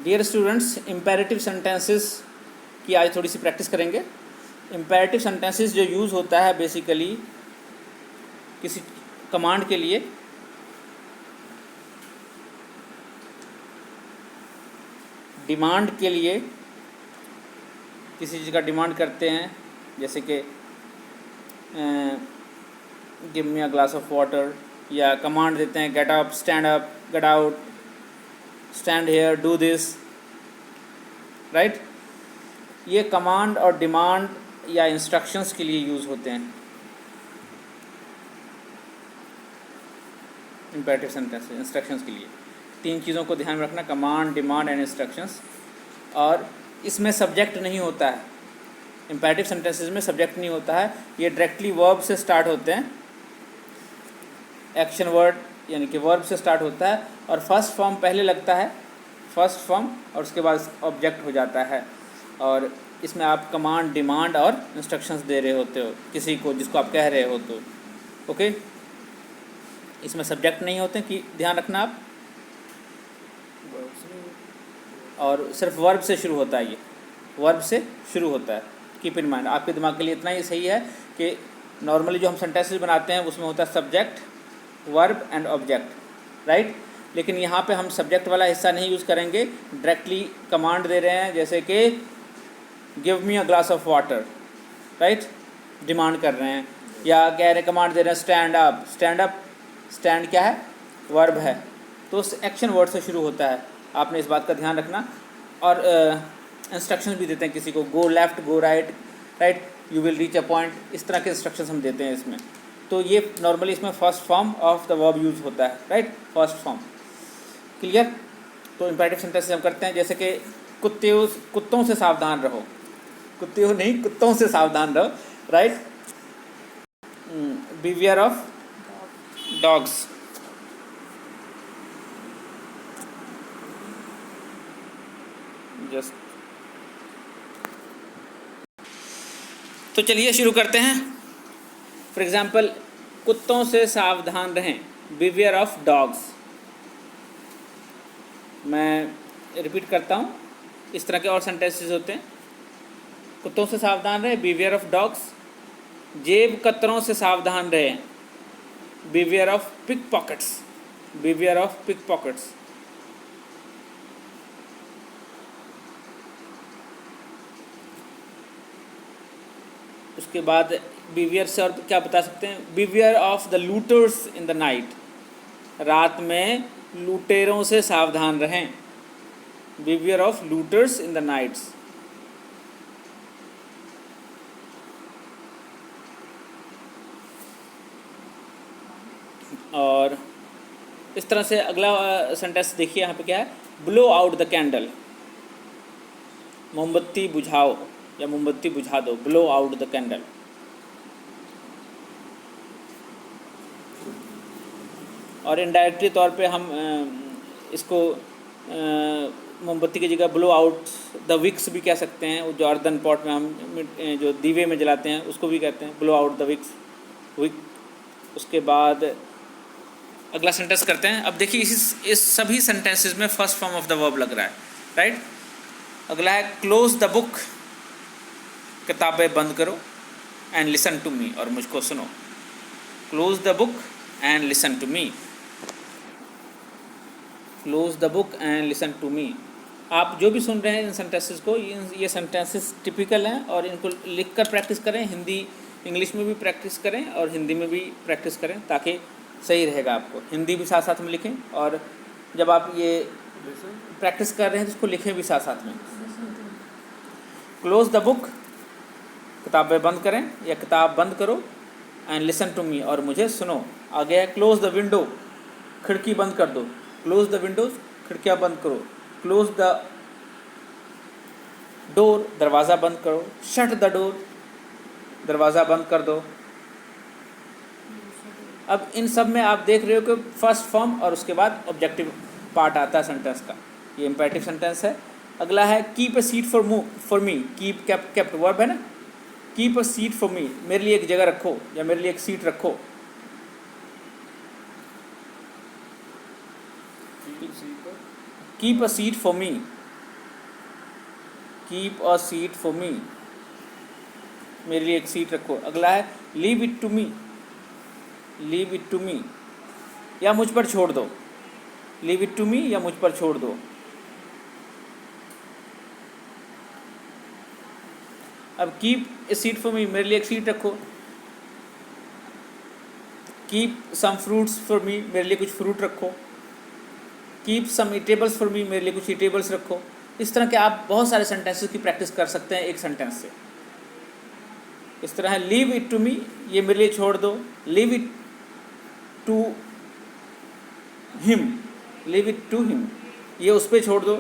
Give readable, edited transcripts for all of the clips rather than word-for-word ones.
Dear students, imperative sentences की आज थोड़ी सी प्रैक्टिस करेंगे। इम्पेरेटिव सेंटेंसेस जो यूज़ होता है बेसिकली किसी कमांड के लिए, डिमांड के लिए, किसी चीज़ का डिमांड करते हैं, जैसे कि give me a glass of water, या कमांड देते हैं get up, stand up, get out, stand hair, do this, right. ये कमांड और डिमांड या इंस्ट्रक्शंस के लिए यूज़ होते हैं इम्पेरेटिव सेंटेंस इंस्ट्रक्शंस के लिए। तीन चीज़ों को ध्यान में रखना, कमांड, डिमांड एंड इंस्ट्रक्शंस। और इसमें सब्जेक्ट नहीं होता है, इम्पेरेटिव सेंटेंसेस में सब्जेक्ट नहीं होता है, ये डायरेक्टली वर्ब से स्टार्ट होते हैं, एक्शन वर्ड यानी कि वर्ब से स्टार्ट होता है और फर्स्ट फॉर्म पहले लगता है, फर्स्ट फॉर्म, और उसके बाद ऑब्जेक्ट हो जाता है। और इसमें आप कमांड, डिमांड और इंस्ट्रक्शंस दे रहे होते हो किसी को जिसको आप कह रहे हो, तो ओके। इसमें सब्जेक्ट नहीं होते कि ध्यान रखना आप, और सिर्फ वर्ब से शुरू होता है, ये वर्ब से शुरू होता है। कीप इन माइंड, आपके दिमाग के लिए इतना ही सही है कि नॉर्मली जो हम सेंटेंसेस बनाते हैं उसमें होता है subject, verb and object, right. लेकिन यहाँ पे हम सब्जेक्ट वाला हिस्सा नहीं यूज़ करेंगे, डायरेक्टली कमांड दे रहे हैं, जैसे कि give me a glass of water, right, demand कर रहे हैं, या कह रहे कमांड दे रहे हैं stand up. Stand up, stand क्या है, वर्ब है, तो उस एक्शन वर्ड से शुरू होता है, आपने इस बात का ध्यान रखना। और इंस्ट्रक्शंस भी देते हैं किसी को, go left, go right, right, you will reach a point, इस तरह के इंस्ट्रक्शंस हम देते हैं इसमें। तो ये नॉर्मली इसमें first form of the verb use होता है, राइट, फर्स्ट फॉर्म, क्लियर। तो इम्पेरेटिव सेंटेंसेस हम करते हैं, जैसे कि कुत्तों से सावधान रहो, कुत्ते नहीं, कुत्तों से सावधान रहो, right. Beware of dogs, just. तो चलिए शुरू करते हैं। फॉर एग्जाम्पल, कुत्तों से सावधान रहें, बिवेयर ऑफ डॉग्स। मैं रिपीट करता हूँ, इस तरह के और सेंटेंसेस होते हैं, कुत्तों से सावधान रहें, बिवेयर ऑफ डॉग्स। जेब कतरों से सावधान रहें, beware of pickpockets, beware of pickpockets. उसके बाद बिवेयर से और क्या बता सकते हैं, beware of the looters in the night, रात में लुटेरों से सावधान रहें, beware of looters in the nights. और इस तरह से अगला सेंटेंस देखिए, यहाँ पे क्या है, ब्लो आउट द कैंडल, मोमबत्ती बुझाओ या मोमबत्ती बुझा दो, ब्लो आउट द कैंडल। और इनडायरेक्टली तौर पे हम इसको मोमबत्ती की जगह ब्लो आउट द विक्स भी कह सकते हैं, जो अर्दन पॉट में हम जो दीवे में जलाते हैं उसको भी कहते हैं blow out the wicks, wick. उसके बाद अगला सेंटेंस करते हैं। अब देखिए इस सभी सेंटेंसेस में first form of the verb लग रहा है, राइट। अगला है क्लोज द बुक, किताबें बंद करो, एंड लिसन टू मी, और मुझको सुनो। Close the book and listen to me, close the book and listen to me. आप जो भी सुन रहे हैं इन सेंटेंसेस को, ये सेंटेंसेस टिपिकल हैं, और इनको लिख कर प्रैक्टिस करें, हिंदी इंग्लिश में भी प्रैक्टिस करें और हिंदी में भी प्रैक्टिस करें, ताकि सही रहेगा आपको। हिंदी भी साथ साथ में लिखें, और जब आप ये प्रैक्टिस कर रहे हैं तो इसको लिखें भी साथ साथ में। क्लोज द बुक, किताबें बंद करें या किताब बंद करो, एंड लिसन टू मी, और मुझे सुनो। आगे है क्लोज द विंडो, खिड़की बंद कर दो, क्लोज द विंडोज, खिड़कियाँ बंद करो। क्लोज द डोर, दरवाज़ा बंद करो। शट द डोर, दरवाज़ा बंद कर दो। अब इन सब में आप देख रहे हो कि फर्स्ट फॉर्म और उसके बाद ऑब्जेक्टिव पार्ट आता है सेंटेंस का, ये इम्पेरेटिव सेंटेंस है। अगला है keep a seat for me, keep kept verb है ना, keep a seat for me, मेरे लिए एक जगह रखो या मेरे लिए एक सीट रखो। Keep a seat for me, keep a seat for me, मेरे लिए एक सीट रखो। अगला है leave it to me, leave it to me, या मुझ पर छोड़ दो। लीव इट टू मी या मुझ पर छोड़ दो। अब keep a seat for me, मेरे लिए एक सीट रखो। Keep some fruits for me, मेरे लिए कुछ फ्रूट रखो। Keep some eatables for me, मेरे लिए कुछ ईटेबल्स रखो। इस तरह के आप बहुत सारे सेंटेंसेस की प्रैक्टिस कर सकते हैं एक सेंटेंस से। इस तरह है लीव इट टू मी, ये मेरे लिए छोड़ दो। Leave it to him, leave it to him, ये उस पर छोड़ दो।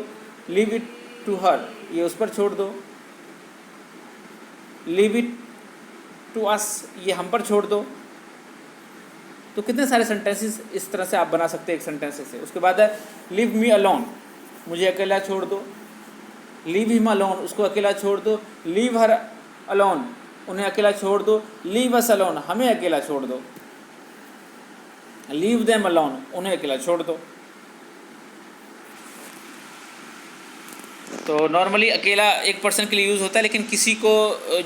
लीव इट टू हर, ये उस पर छोड़ दो। लीव इट टू अस, ये हम पर छोड़ दो। तो कितने सारे सेंटेंसेस इस तरह से आप बना सकते हैं एक सेंटेंस से। उसके बाद है लीव मी अलोन, मुझे अकेला छोड़ दो। लीव हिम अलोन, उसको अकेला छोड़ दो। लीव हर अलोन, उन्हें अकेला छोड़ दो। लीव अस अलोन, हमें अकेला छोड़ दो। लीव देम अलोन, उन्हें अकेला छोड़ दो। तो नॉर्मली अकेला एक पर्सन के लिए यूज़ होता है, लेकिन किसी को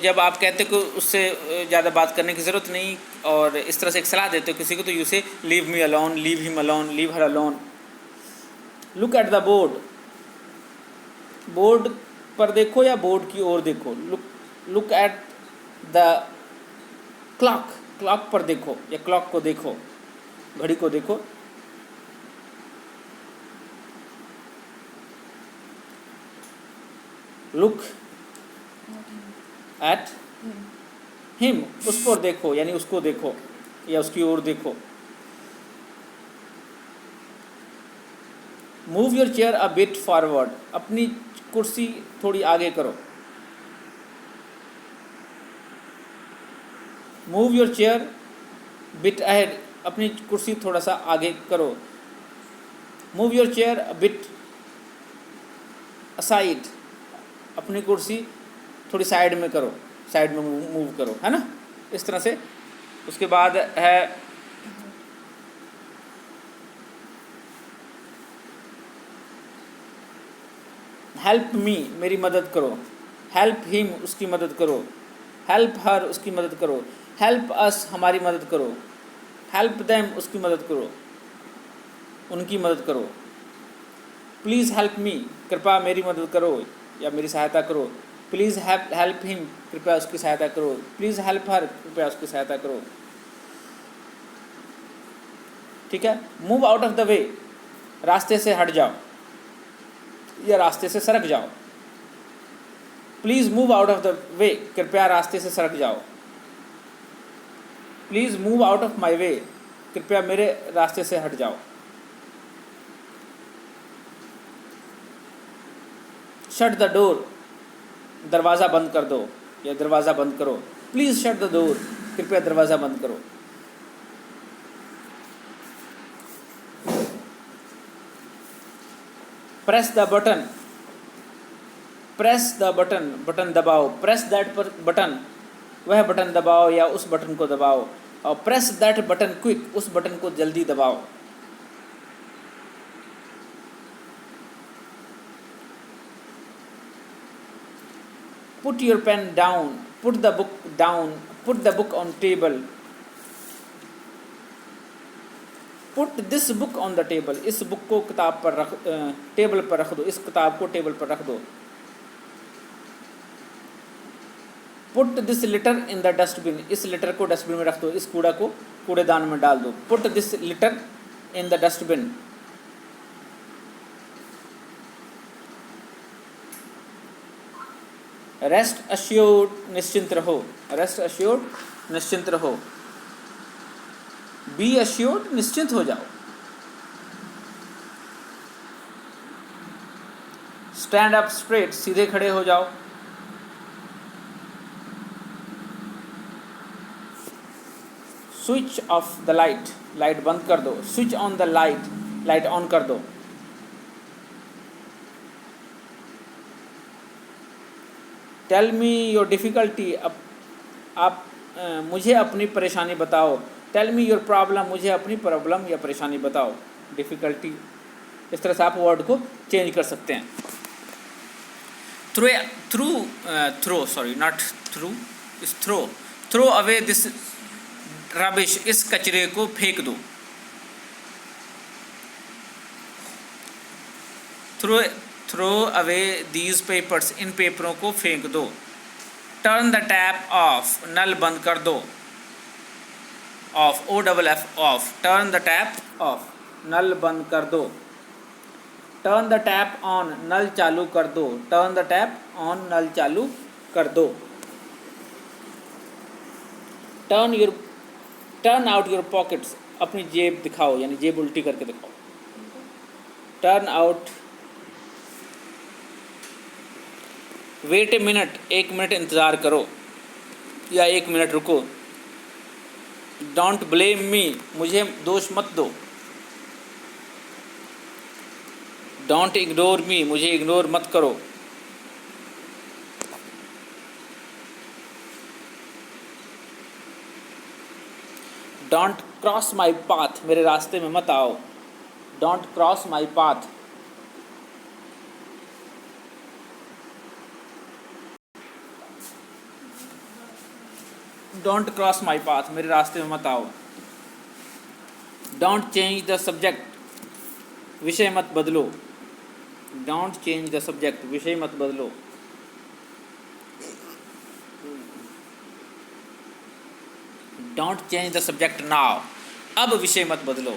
जब आप कहते हो कि उससे ज़्यादा बात करने की ज़रूरत नहीं और इस तरह से एक सलाह देते हो किसी को, तो यू से leave me alone, leave him alone, leave her alone. Look at the board, board पर देखो या बोर्ड की ओर देखो। Look at the clock, clock पर देखो या क्लॉक को देखो, घड़ी को देखो। लुक एट हिम, उस पर देखो यानी उसको देखो या उसकी ओर देखो। Move your chair a bit forward, अपनी कुर्सी थोड़ी आगे करो। Move your chair bit ahead, अपनी कुर्सी थोड़ा सा आगे करो। Move your chair a bit aside, अपनी कुर्सी थोड़ी साइड में करो, साइड में मूव करो, है ना, इस तरह से। उसके बाद है हेल्प मी, मेरी मदद करो। हेल्प हिम, उसकी मदद करो। हेल्प हर, उसकी मदद करो। हेल्प अस, हमारी मदद करो। हेल्प देम, उसकी मदद करो, उनकी मदद करो। प्लीज़ हेल्प मी, कृपया मेरी मदद करो या मेरी सहायता करो। प्लीज़ हेल्प हिम, कृपया उसकी सहायता करो। प्लीज़ हेल्प हर, कृपया उसकी सहायता करो। ठीक है। Move out of the way, रास्ते से हट जाओ या रास्ते से सरक जाओ। Please move out of the way, कृपया रास्ते से सरक जाओ। Please move out of my way, कृपया मेरे रास्ते से हट जाओ। शट द डोर, दरवाज़ा बंद कर दो या दरवाज़ा बंद करो। प्लीज़ शट द डोर, कृपया दरवाज़ा बंद करो। Press the button, press the button, button दबाओ। प्रेस दैट पर बटन, वह बटन दबाओ या उस बटन को दबाओ। और प्रेस दैट बटन क्विक, उस बटन को जल्दी दबाओ। Put your pen down, put the book down, put the book on table. Put this book on the table, इस बुक को किताब पर रख, टेबल पर रख दो, इस किताब को टेबल पर रख दो। Put this litre in the dustbin, इस लिटर को डस्टबिन में रख दो, इस कूड़ा को कूड़ेदान में डाल दो। Put this litre in the dustbin. Rest assured, निश्चिंत रहो। रेस्ट अश्योर्ड, निश्चिंत रहो। बी अश्योर्ड, निश्चिंत हो जाओ। स्टैंड अप स्ट्रेट, सीधे खड़े हो जाओ। Switch off the light, light बंद कर दो। Switch on the light, light on कर दो। टेल मी योर डिफ़िकल्टी, आप मुझे अपनी परेशानी बताओ। टेल मी योर प्रॉब्लम, मुझे अपनी प्रॉब्लम या परेशानी बताओ। डिफ़िकल्टी, इस तरह से आप वर्ड को चेंज कर सकते हैं। थ्रो अवे दिस रबिश, इस कचरे को फेंक दो। थ्रो अवे दीज पेपर्स, इन पेपरों को फेंक दो। टर्न द टैप ऑफ, नल बंद कर दो। Off, OFF off, turn the tap off, नल बंद कर दो। टर्न द टैप ऑन, नल चालू कर दो। टर्न द टैप ऑन, नल चालू कर दो। टर्न आउट योर पॉकेट्स, अपनी जेब दिखाओ, यानी जेब उल्टी करके दिखाओ। Turn out, wait a minute, 1 minute इंतज़ार करो या 1 मिनट रुको। डोंट ब्लेम मी, मुझे दोष मत दो। डोंट इग्नोर मी, मुझे इग्नोर मत करो। डोंट क्रॉस माई पाथ, मेरे रास्ते में मत आओ। Don't cross my path. Don't cross my path, मेरे रास्ते में मत आओ। डोंट चेंज द सब्जेक्ट, विषय मत बदलो। डोंट चेंज द सब्जेक्ट, विषय मत बदलो। Don't change the subject now, अब विषय मत बदलो।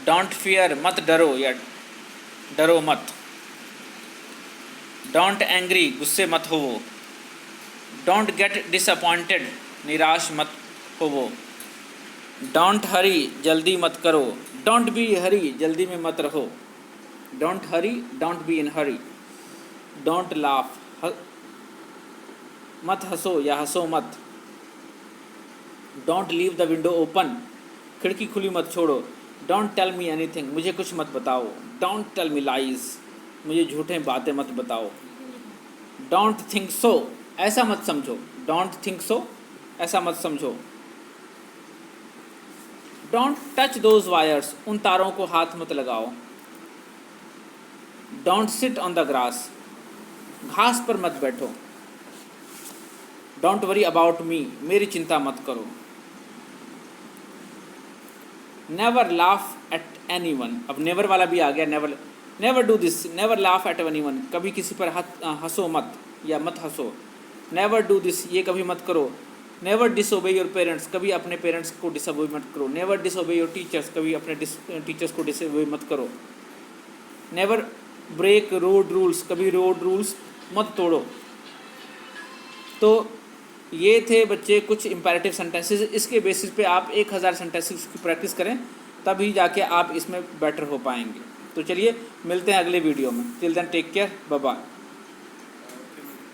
डोंट फियर, मत डरो या डरो मत। डोंट एंग्री, गुस्से मत होवो। डोंट गेट डिसअपॉइंटेड, निराश मत होवो। डोंट हरी, जल्दी मत करो। डोंट बी हरी, जल्दी में मत रहो। Don't Hari, don't be in Hari. Don't laugh, मत हंसो या हंसो मत। Don't leave the window open, खिड़की खुली मत छोड़ो। डोंट टेल मी एनीथिंग, मुझे कुछ मत बताओ। डोंट टेल मी लाइज, मुझे झूठे बातें मत बताओ। डोंट थिंक सो, ऐसा मत समझो। डोंट थिंक सो, ऐसा मत समझो। डोंट टच दोज वायर्स, उन तारों को हाथ मत लगाओ। Don't sit on the grass, घास पर मत बैठो। डोंट वरी अबाउट मी, मेरी चिंता मत करो। Never laugh at any one, अब नेवर वाला भी आ गया। Never do this, never laugh at any one, कभी किसी पर हंसो मत या मत हंसो। नेवर डू दिस, ये कभी मत करो। नेवर डिसओबे योर पेरेंट्स, कभी अपने पेरेंट्स को डिसओबे मत करो। नेवर डिसओबे योर टीचर्स, कभी अपने टीचर्स को डिसओबे मत करो। नेवर ब्रेक रोड रूल्स, कभी रोड रूल्स मत तोड़ो। तो ये थे बच्चे कुछ इम्पेरेटिव सेंटेंसेस। इसके बेसिस पे आप 1000 सेंटेंसेस की प्रैक्टिस करें, तभी जाके आप इसमें बेटर हो पाएंगे। तो चलिए मिलते हैं अगले वीडियो में। Till then take care, bye bye.